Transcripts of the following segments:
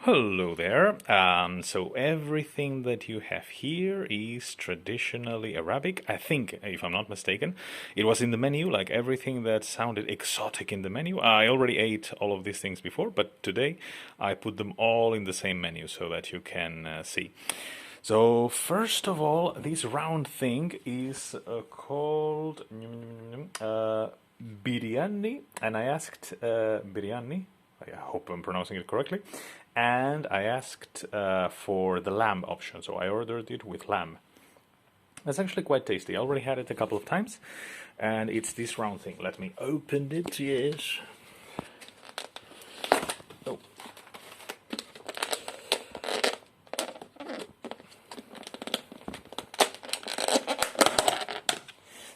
Hello there. So everything that you have here is traditionally Arabic. I think, if I'm not mistaken, it was in the menu, like everything that sounded exotic in the menu. I already ate all of these things before, but today I put them all in the same menu so that you can see. So first of all, this round thing is called biryani, and I asked biryani. I hope I'm pronouncing it correctly. And I asked for the lamb option, so I ordered it with lamb. That's actually quite tasty. I already had it a couple of times, and it's this round thing. Let me open it, yes. Oh.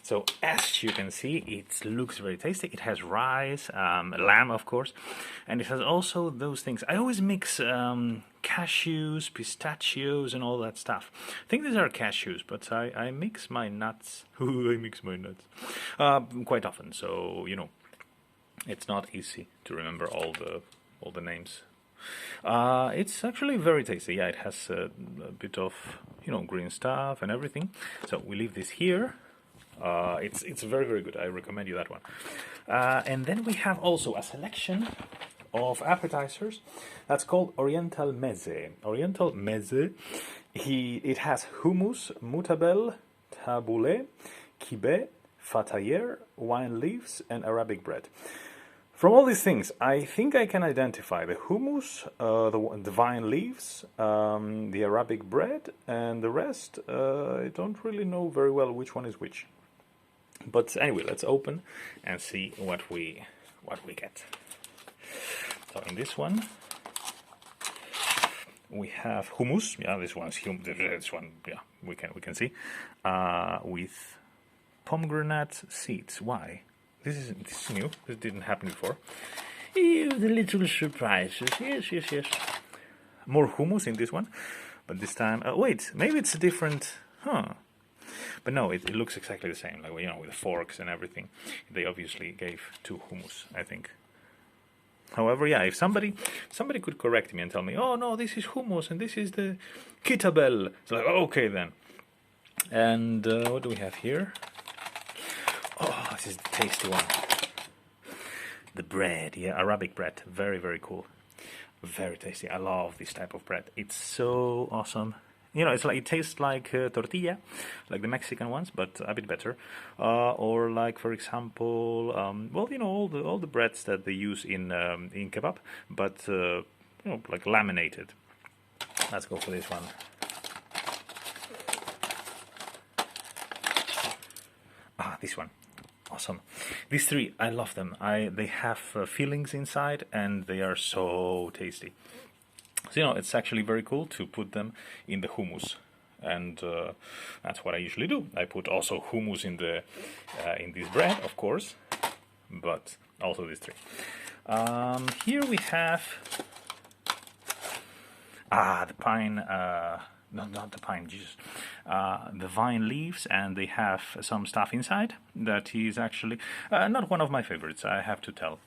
So as you can see, it looks very tasty. It has rice, lamb, of course, and it has also those things. I always mix cashews, pistachios, and all that stuff. I think these are cashews, but I mix my nuts. I mix my nuts quite often. So it's not easy to remember all the names. It's actually very tasty. Yeah, it has a bit of green stuff and everything. So we leave this here. It's very, very good. I recommend you that one. And then we have also a selection of appetizers that's called Oriental Meze. Oriental Meze. It has hummus, mutabel, tabbouleh, kibbeh, fatayer, wine leaves, and Arabic bread. From all these things, I think I can identify the hummus, the vine leaves, the Arabic bread, and the rest. I don't really know very well which one is which. But anyway, let's open and see what we get. So in this one, we have hummus. Yeah, this one. Yeah, we can see with pomegranate seeds. Why? This is new. This didn't happen before. Ew, the little surprises. Yes. More hummus in this one, but this time. Wait, maybe it's a different. Huh. But no, it looks exactly the same, like with the forks and everything. They obviously gave two hummus, I think. However, yeah, if somebody could correct me and tell me, oh no, this is hummus and this is the kitabel, it's like, okay then. And what do we have here? Oh, this is the tasty one. The bread, yeah, Arabic bread, very, very cool, very tasty. I love this type of bread. It's so awesome. It's like it tastes like tortilla, like the Mexican ones, but a bit better. Or like, for example, all the breads that they use in kebab, but like laminated. Let's go for this one. This one, awesome. These three, I love them. They have fillings inside, and they are so tasty. So it's actually very cool to put them in the hummus, and that's what I usually do. I put also hummus in this bread, of course, but also these three. Here we have the pine. Not the pine, Jesus. The vine leaves, and they have some stuff inside that is actually not one of my favorites. I have to tell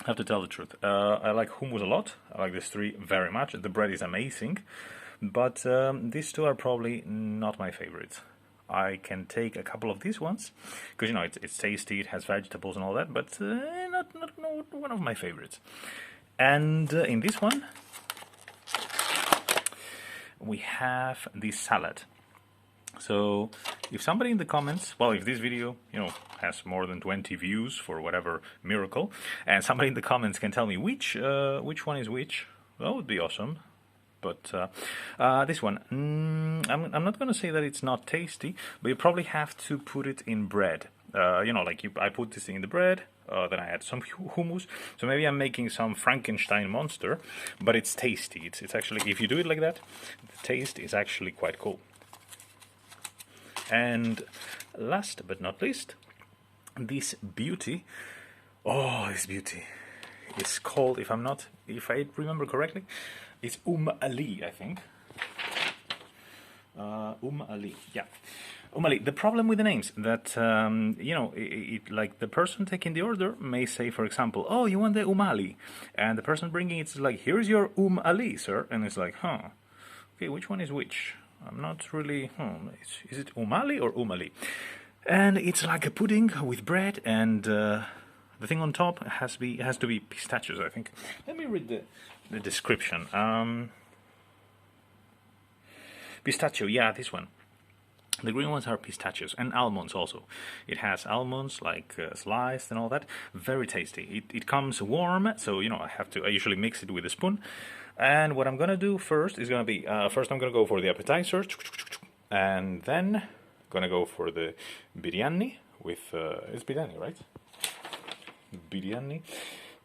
the truth. I like hummus a lot. I like these three very much. The bread is amazing, but these two are probably not my favorites. I can take a couple of these ones because it's tasty. It has vegetables and all that, but not one of my favorites. And in this one, we have this salad. So if somebody in the comments, if this video, has more than 20 views for whatever miracle, and somebody in the comments can tell me which one is which, that would be awesome. But this one, I'm not going to say that it's not tasty, but you probably have to put it in bread. I put this thing in the bread, then I add some hummus. So maybe I'm making some Frankenstein monster, but it's tasty. It's actually, if you do it like that, the taste is actually quite cool. And last but not least, this beauty. Oh, this beauty. It's called, if I remember correctly, it's Ali, I think. Ali. Yeah. Ali. The problem with the names that like the person taking the order may say, for example, "Oh, you want the Ali," and the person bringing it's like, "Here's your Ali, sir," and it's like, "Huh, okay, which one is which? I'm not really. Is it Ali or Ali?" And it's like a pudding with bread, and the thing on top has to be pistachios, I think. Let me read the description. Pistachio, yeah, this one. The green ones are pistachios and almonds also. It has almonds like sliced and all that. Very tasty. It comes warm, so I usually mix it with a spoon. And what I'm gonna do first is gonna be first I'm gonna go for the appetizers, and then gonna go for the biryani with it's biryani, right? Biryani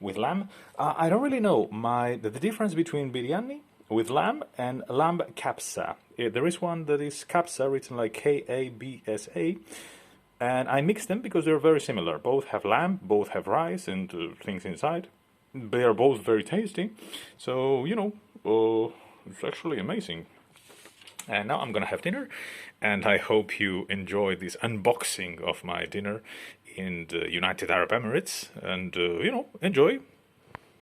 with lamb. I don't really know the difference between biryani with lamb and lamb kapsa. There is one that is kapsa, written like Kabsa, and I mix them because they're very similar. Both have lamb, both have rice and things inside. They are both very tasty, so it's actually amazing. And now I'm gonna have dinner, and I hope you enjoy this unboxing of my dinner in the United Arab Emirates, and enjoy.